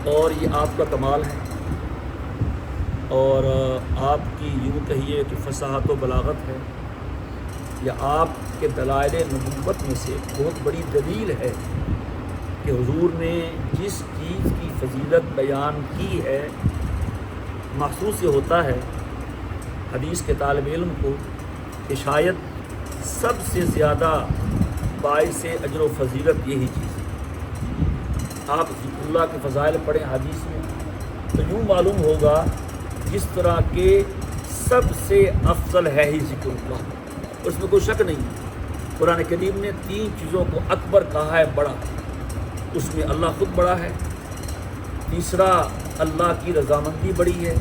اور یہ آپ کا کمال ہے، اور آپ کی یوں کہیے کہ فصاحت و بلاغت ہے، یا آپ کے دلائل نبوت میں سے بہت بڑی دلیل ہے کہ حضور نے جس چیز کی فضیلت بیان کی ہے، محسوس یہ ہوتا ہے حدیث کے طالب علم کو کہ شاید سب سے زیادہ باعث اجر و فضیلت یہی چیز ہے۔ آپ ذکر اللہ کے فضائل پڑھیں حدیث میں تو یوں معلوم ہوگا جس طرح کہ سب سے افضل ہے ہی ذکر اللہ، اس میں کوئی شک نہیں۔ قرآن کریم نے 3 چیزوں کو اکبر کہا ہے، بڑا، اس میں اللہ خود بڑا ہے، تیسرا اللہ کی رضامندی بڑی ہے،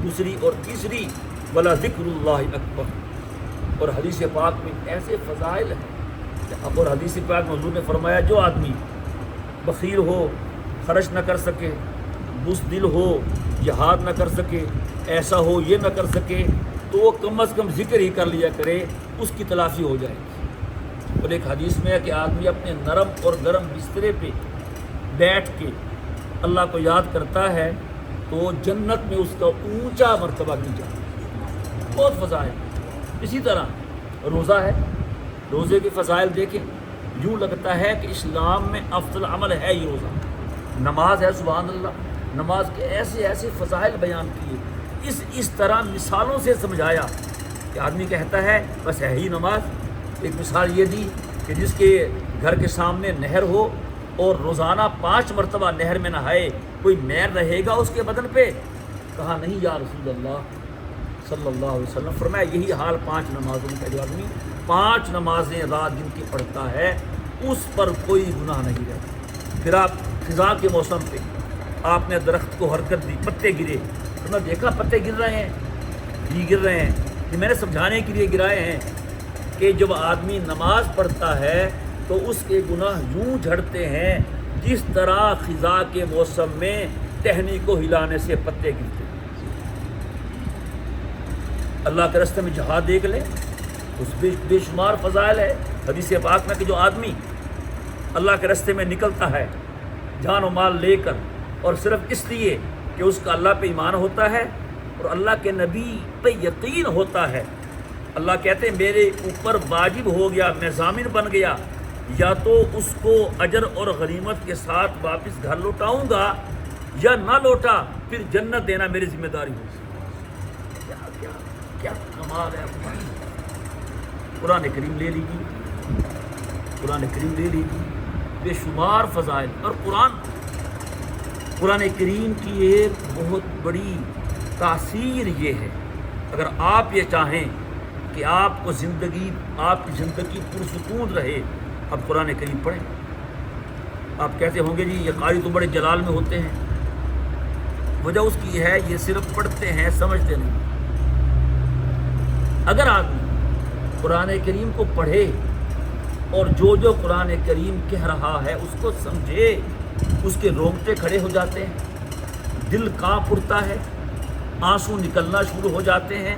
دوسری اور تیسری ولا ذکر اللہ اکبر۔ اور حدیث پاک میں ایسے فضائل ہیں، اور حدیث پاک میں حضور نے فرمایا جو آدمی بخیل ہو، خرچ نہ کر سکے، بزدل ہو، جہاد نہ کر سکے، ایسا ہو یہ نہ کر سکے، تو وہ کم از کم ذکر ہی کر لیا کرے، اس کی تلافی ہو جائے گی۔ اور ایک حدیث میں ہے کہ آدمی اپنے نرم اور گرم بسترے پہ بیٹھ کے اللہ کو یاد کرتا ہے تو جنت میں اس کا اونچا مرتبہ مل جاتا ہے۔ بہت فضائل۔ اسی طرح روزہ ہے، روزے کے فضائل دیکھیں، یوں لگتا ہے کہ اسلام میں افضل عمل ہے یہ روزہ۔ نماز ہے، سبحان اللہ، نماز کے ایسے ایسے فضائل بیان کیے، اس طرح مثالوں سے سمجھایا کہ آدمی کہتا ہے بس ہے ہی نماز۔ ایک مثال یہ دی کہ جس کے گھر کے سامنے نہر ہو اور روزانہ 5 مرتبہ نہر میں نہائے، کوئی میر رہے گا اس کے بدن پہ؟ کہا نہیں یا رسول اللہ صلی اللہ علیہ وسلم، فرمایا یہی حال 5 نمازوں کا، جو آدمی 5 نمازیں رات دن کی پڑھتا ہے اس پر کوئی گناہ نہیں رہتا۔ پھر آپ خزاں کے موسم پہ آپ نے درخت کو حرکت دی، پتے گرے، تو میں دیکھا پتے گر رہے ہیں، جی گر رہے ہیں، یہ میں نے سمجھانے کے لیے گرائے ہیں کہ جب آدمی نماز پڑھتا ہے تو اس کے گناہ یوں جھڑتے ہیں جس طرح خزاں کے موسم میں ٹہنی کو ہلانے سے پتے گرتے ہیں۔ اللہ کے راستے میں جہاد دیکھ لیں، اس بے شمار فضائل ہے حدیث پاک میں کہ جو آدمی اللہ کے راستے میں نکلتا ہے جان و مال لے کر، اور صرف اس لیے کہ اس کا اللہ پہ ایمان ہوتا ہے اور اللہ کے نبی پہ یقین ہوتا ہے، اللہ کہتے ہیں میرے اوپر واجب ہو گیا، میں ضامن بن گیا، یا تو اس کو اجر اور غنیمت کے ساتھ واپس گھر لوٹاؤں گا، یا نہ لوٹا پھر جنت دینا میری ذمہ داری ہوگی۔ کیا کمال ہے قرآن کریم لے لیجیے، قرآن کریم لے لیجیے، بے شمار فضائل۔ اور قرآن کریم کی ایک بہت بڑی تاثیر یہ ہے، اگر آپ یہ چاہیں کہ آپ کی زندگی پرسکون رہے، اب قرآن کریم پڑھیں۔ آپ کہتے ہوں گے جی یہ قاری تو بڑے جلال میں ہوتے ہیں، وجہ اس کی ہے یہ صرف پڑھتے ہیں، سمجھتے نہیں۔ اگر آدمی قرآن کریم کو پڑھے اور جو قرآن کریم کہہ رہا ہے اس کو سمجھے، اس کے رونگٹے کھڑے ہو جاتے ہیں، دل کانپ اٹھتا ہے، آنسو نکلنا شروع ہو جاتے ہیں،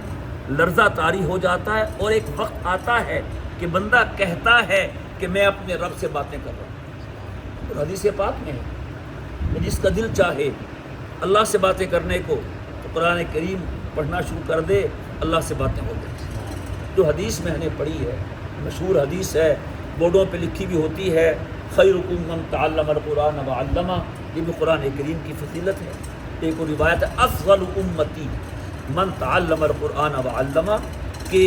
لرزہ طاری ہو جاتا ہے، اور ایک وقت آتا ہے کہ بندہ کہتا ہے کہ میں اپنے رب سے باتیں کر رہا ہوں۔ اور حدیث پاک میں ہے کہ جس کا دل چاہے اللہ سے باتیں کرنے کو تو قرآن کریم پڑھنا شروع کر دے، اللہ سے باتیں ہو جائیں۔ جو حدیث میں نے پڑھی ہے، مشہور حدیث ہے، بورڈوں پہ لکھی بھی ہوتی ہے، خیرکم من تعلم القرآن وعلمہ، یہ بھی قرآن کریم کی فضیلت ہے۔ ایک اور روایت ہے افضل امتی من تعلم القرآن وعلمہ، کہ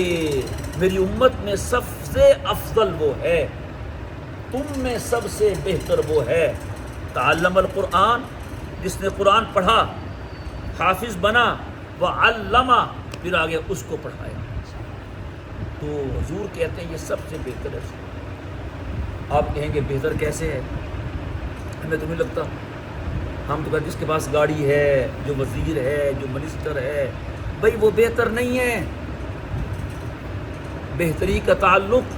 میری امت میں سب سے افضل وہ ہے، تم میں سب سے بہتر وہ ہے تعلم القرآن، جس نے قرآن پڑھا، حافظ بنا، وعلمہ، پھر آگے اس کو پڑھایا۔ تو حضور کہتے ہیں یہ سب سے بہتر ہے۔ آپ کہیں گے بہتر کیسے ہے؟ ہمیں تو نہیں لگتا، ہم تو کہتے جس کے پاس گاڑی ہے، جو وزیر ہے، جو منسٹر ہے، بھائی وہ بہتر نہیں ہے۔ بہتری کا تعلق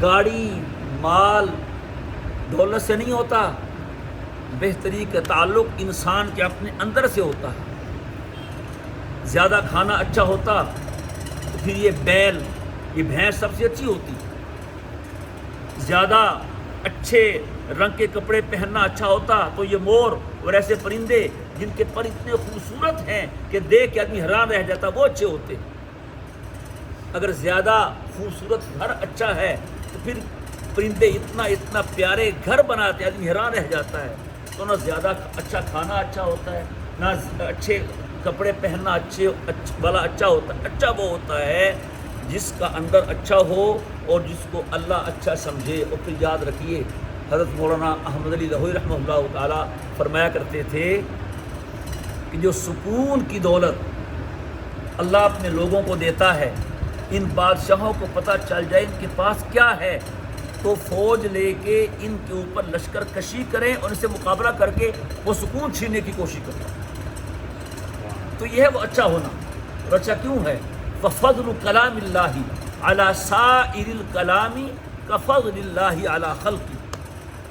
گاڑی، مال، دولت سے نہیں ہوتا، بہتری کا تعلق انسان کے اپنے اندر سے ہوتا ہے۔ زیادہ کھانا اچھا ہوتا تو پھر یہ بیل، یہ بھینس سب سے اچھی ہوتی، زیادہ اچھے رنگ کے کپڑے پہننا اچھا ہوتا تو یہ مور اور ایسے پرندے جن کے پر اتنے خوبصورت ہیں کہ دیکھ کے آدمی حیران رہ جاتا، وہ اچھے ہوتے۔ اگر زیادہ خوبصورت گھر اچھا ہے تو پھر پرندے اتنا پیارے گھر بناتے آدمی حیران رہ جاتا ہے۔ تو نہ زیادہ اچھا کھانا اچھا ہوتا ہے، نہ اچھے کپڑے پہننا اچھا ہوتا ہے۔ اچھا وہ ہوتا ہے جس کا اندر اچھا ہو اور جس کو اللہ اچھا سمجھے۔ اور پھر یاد رکھیے حضرت مولانا احمد علی لہوی رحمہ اللہ تعالیٰ فرمایا کرتے تھے کہ جو سکون کی دولت اللہ اپنے لوگوں کو دیتا ہے، ان بادشاہوں کو پتہ چل جائے ان کے پاس کیا ہے تو فوج لے کے ان کے اوپر لشکر کشی کریں اور ان سے مقابلہ کر کے وہ سکون چھیننے کی کوشش کریں۔ تو یہ ہے وہ اچھا ہونا۔ اور اچھا کیوں ہے؟ فضل کلام اللہ علی سائر الکلام کفضل اللہ علی خلقہ،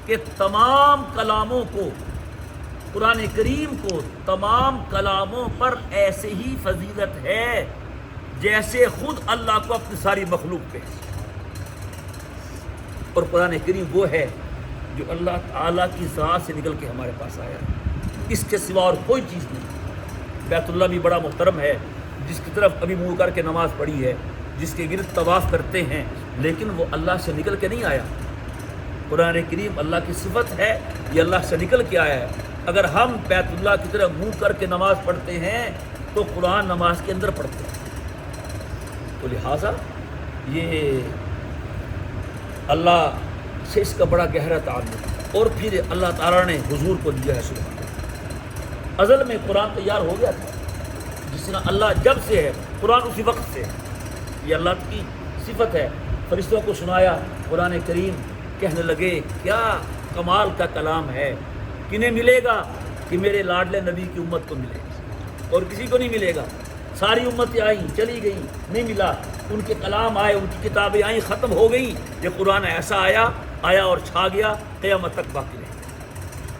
کہ تمام کلاموں کو، قرآن کریم کو تمام کلاموں پر ایسے ہی فضیلت ہے جیسے خود اللہ کو اپنی ساری مخلوق پہ۔ اور قرآن کریم وہ ہے جو اللہ تعالیٰ کی ذات سے نکل کے ہمارے پاس آیا، اس کے سوا اور کوئی چیز نہیں۔ بیت اللہ بھی بڑا محترم ہے، جس کی طرف ابھی منہ کر کے نماز پڑھی ہے، جس کے گرد طواف کرتے ہیں، لیکن وہ اللہ سے نکل کے نہیں آیا۔ قرآن کریم اللہ کی صفت ہے، یہ اللہ سے نکل کے آیا ہے۔ اگر ہم بیت اللہ کی طرف منہ کر کے نماز پڑھتے ہیں تو قرآن نماز کے اندر پڑھتے ہیں۔ تو لہٰذا یہ اللہ سے اس کا بڑا گہرا تعلق۔ اور پھر اللہ تعالیٰ نے حضور کو دیا ہے سبحان اللہ۔ ازل میں قرآن تیار ہو گیا تھا، جس طرح اللہ جب سے ہے قرآن اسی وقت سے ہے، یہ اللہ کی صفت ہے۔ فرشتوں کو سنایا قرآن کریم، کہنے لگے کیا کمال کا کلام ہے، کنہیں ملے گا کہ میرے لاڈلے نبی کی امت کو ملے گا، اور کسی کو نہیں ملے گا۔ ساری امتیں آئیں چلی گئیں، نہیں ملا۔ ان کے کلام آئے، ان کی کتابیں آئیں، ختم ہو گئیں۔ یہ قرآن ایسا آیا اور چھا گیا، قیامت تک باقی رہے۔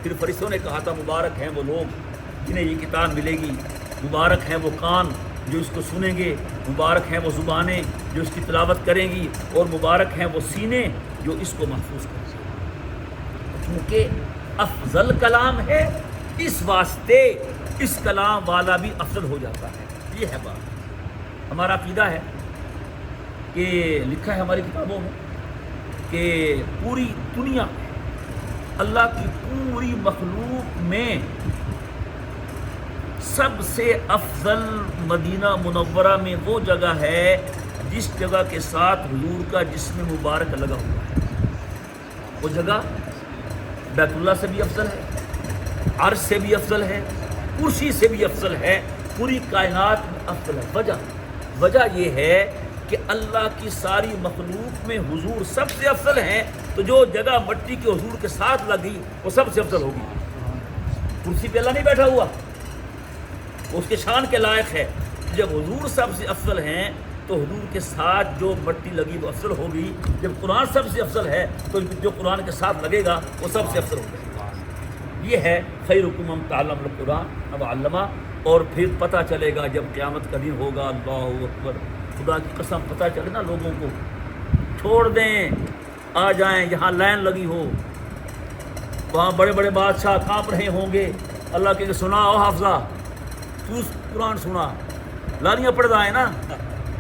پھر فرشتوں نے کہا تھا مبارک ہیں وہ لوگ جنہیں یہ کتاب ملے گی، مبارک ہیں وہ کان جو اس کو سنیں گے، مبارک ہیں وہ زبانیں جو اس کی تلاوت کریں گی، اور مبارک ہیں وہ سینے جو اس کو محفوظ کریں گے۔ کیونکہ افضل کلام ہے، اس واسطے اس کلام والا بھی افضل ہو جاتا ہے۔ یہ ہے بات۔ ہمارا عقیدہ ہے کہ لکھا ہے ہماری کتابوں میں کہ پوری دنیا میں، اللہ کی پوری مخلوق میں سب سے افضل مدینہ منورہ میں وہ جگہ ہے جس جگہ کے ساتھ حضور کا جسم مبارک لگا ہوا ہے۔ وہ جگہ بیت اللہ سے بھی افضل ہے، عرش سے بھی افضل ہے، کرسی سے بھی افضل ہے، پوری کائنات میں افضل ہے۔ وجہ یہ ہے کہ اللہ کی ساری مخلوق میں حضور سب سے افضل ہیں، تو جو جگہ مٹی کے حضور کے ساتھ لگی وہ سب سے افضل ہوگی۔ کرسی پہ اللہ نہیں بیٹھا ہوا، وہ اس کے شان کے لائق ہے۔ جب حضور سب سے افضل ہیں تو حضور کے ساتھ جو مٹی لگی وہ افضل ہوگی۔ جب قرآن سب سے افضل ہے تو جو قرآن کے ساتھ لگے گا وہ سب سے افضل ہوگا۔ یہ ہے خیرکم من تعلم القرآن و علمہ۔ اور پھر پتہ چلے گا جب قیامت کا دن ہوگا، اللہ اکبر، خدا کی قسم پتہ چلے نا لوگوں کو، چھوڑ دیں آ جائیں جہاں لائن لگی ہو، وہاں بڑے بڑے بادشاہ کانپ رہے ہوں گے، اللہ کے سنا او حافظہ تو قرآن سنا، لالیاں پڑھ رہا ہے نا،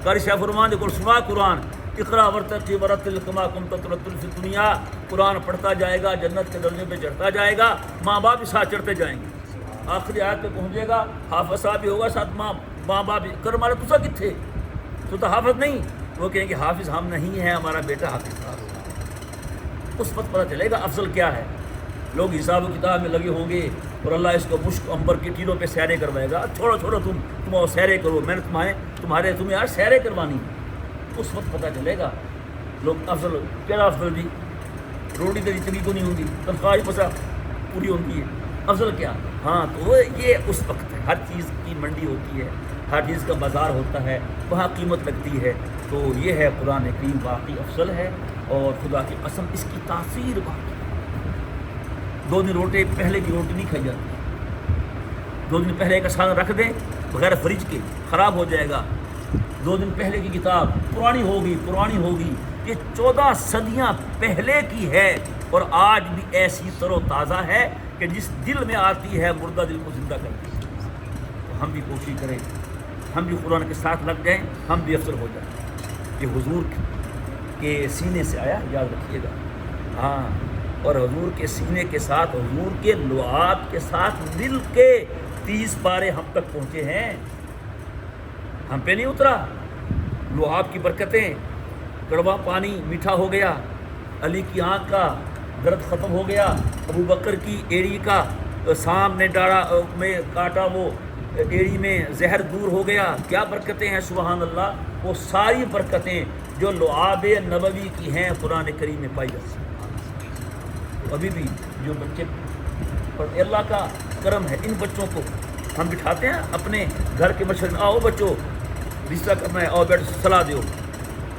قاری شاہ فرمان کو سنا قرآن، اقرا ورتقی ورتل کما کنت ترتل فی الدنیا، قرآن پڑھتا جائے گا، جنت کے درجے پہ چڑھتا جائے گا، ماں باپ بھی ساتھ چڑھتے جائیں گے، آخری آیت پہ پہنچے گا، حافظ صاحب بھی ہوگا ساتھ، ماں باپ بھی کر مارے تو سا کتنے تو حافظ نہیں، وہ کہیں گے حافظ ہم نہیں ہیں، ہمارا بیٹا حافظ صاحب۔ اس وقت پتہ چلے گا افضل کیا ہے۔ لوگ حساب و کتاب میں لگے ہوں گے اور اللہ اس کو مشک امبر کی ٹیلوں پہ سیرے کروائے گا، چھوڑو تم اور سیرے کرو، میں نے تمہیں یار سیرے کروانی۔ اس وقت پتہ چلے گا لوگ افضل کیا، افضل جی روٹی تیری چنگی کو نہیں ہوں گی، تنخواہ ہی پسا پوری ہوتی ہے، افضل کیا؟ ہاں تو یہ اس وقت ہے، ہر چیز کی منڈی ہوتی ہے، ہر چیز کا بازار ہوتا ہے، وہاں قیمت لگتی ہے۔ تو یہ ہے قرآن کریم واقعی افضل ہے، اور خدا کی قسم اس کی تاثیر واقعی 2 دن روٹی پہلے کی روٹی نہیں کھائی جاتی، 2 دن پہلے کا سالن رکھ دیں بغیر فریج کے خراب ہو جائے گا، 2 دن پہلے کی کتاب پرانی ہوگی، یہ 14 صدیاں پہلے کی ہے، اور آج بھی ایسی تر و تازہ ہے کہ جس دل میں آتی ہے مردہ دل کو زندہ کرتی ہے۔ تو ہم بھی کوشش کریں، ہم بھی قرآن کے ساتھ لگ جائیں، ہم بھی افسر ہو جائیں۔ یہ حضور کے سینے سے آیا، یاد رکھیے گا۔ ہاں، اور حضور کے سینے کے ساتھ، حضور کے لعاب کے ساتھ مل کے 30 پارے ہم تک پہنچے ہیں، ہم پہ نہیں اترا۔ لعاب کی برکتیں، کڑوا پانی میٹھا ہو گیا، علی کی آنکھ کا درد ختم ہو گیا، ابو بکر کی ایڑی کا سام نے ڈاڑا میں کاٹا، وہ ایڑی میں زہر دور ہو گیا۔ کیا برکتیں ہیں، سبحان اللہ۔ وہ ساری برکتیں جو لعاب نبوی کی ہیں قرآن کریم میں پائی جاتی ہیں۔ ابھی بھی جو بچے پڑھتے، اللہ کا کرم ہے، ان بچوں کو ہم بٹھاتے ہیں اپنے گھر کے مشرق، آؤ بچوں رشتہ کرنا ہے، آؤ بیٹھ صلاح دیو،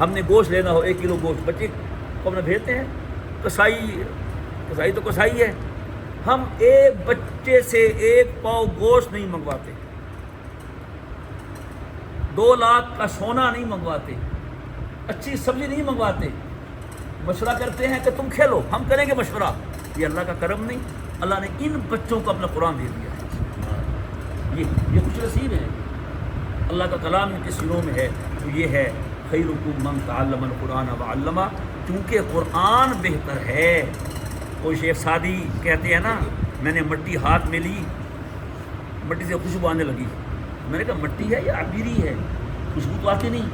ہم نے گوشت لینا ہو 1 کلو گوشت، بچے کو ہم نے بھیجتے ہیں، کسائی تو کسائی ہے، ہم ایک بچے سے 1 پاؤ گوشت نہیں منگواتے، 2 لاکھ کا سونا نہیں منگواتے، اچھی سبزی نہیں منگواتے، مشورہ کرتے ہیں کہ تم کھیلو، ہم کریں گے مشورہ۔ یہ اللہ کا کرم نہیں، اللہ نے ان بچوں کو اپنا قرآن دے دیا ہے، یہ خوش نصیب ہے، اللہ کا کلام ان کے سینوں میں ہے۔ تو یہ ہے خیرکم من تعلم القرآن وعلمہ، چونکہ قرآن بہتر ہے۔ وہ شیخ سعدی کہتے ہیں نا، میں نے مٹی ہاتھ میں لی، مٹی سے خوشبو آنے لگی، میں نے کہا مٹی ہے یا عبیری ہے، خوشبو تو آتی نہیں،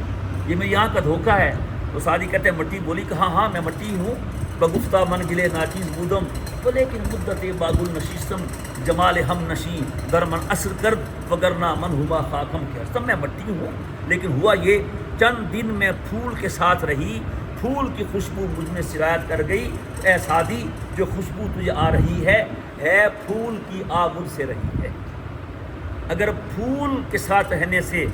یہ میرے یہاں کا دھوکہ ہے۔ تو سعدی کہتے ہیں مٹی بولی کہ ہاں ہاں میں مٹی ہوں، بگفتہ من گلے ناچیز بودم، تو لیکن مدت باغ النشیستم جمال ہم نشیں در من اثر کرد وگرنا من ہوا خاکم کے ہستم، میں مٹی ہوں، لیکن ہوا یہ چند دن میں پھول کے ساتھ رہی، پھول کی خوشبو مجھ میں سرایت کر گئی۔ اے سعدی، جو خوشبو تجھے آ رہی ہے پھول کی آبد سے رہی ہے۔ اگر پھول کے ساتھ رہنے سے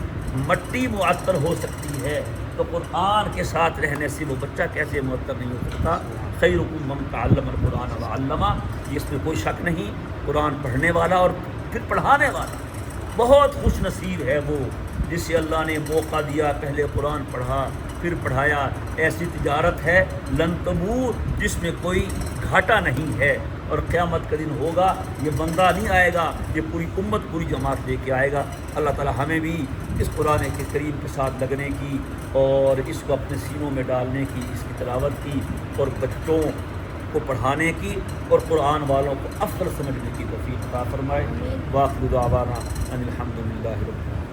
مٹی معطر ہو سکتی ہے تو قرآن کے ساتھ رہنے سے وہ بچہ کیسے معطر نہیں ہو سکتا۔ خیرکم من تعلم القرآن وعلمہ، اس میں کوئی شک نہیں، قرآن پڑھنے والا اور پھر پڑھانے والا بہت خوش نصیب ہے وہ، جسے اللہ نے موقع دیا، پہلے قرآن پڑھا پھر پڑھایا۔ ایسی تجارت ہے لن تبور، جس میں کوئی گھاٹا نہیں ہے، اور قیامت کا دن ہوگا، یہ بندہ نہیں آئے گا، یہ پوری امت پوری جماعت لے کے آئے گا۔ اللہ تعالی ہمیں بھی اس قرآن کے کریم کے ساتھ لگنے کی اور اس کو اپنے سینوں میں ڈالنے کی، اس کی تلاوت کی اور بچوں کو پڑھانے کی اور قرآن والوں کو افضل سمجھنے کی توفیق عطا فرمائے۔ وآخر دعوانا ان الحمد للہ رب العالمین۔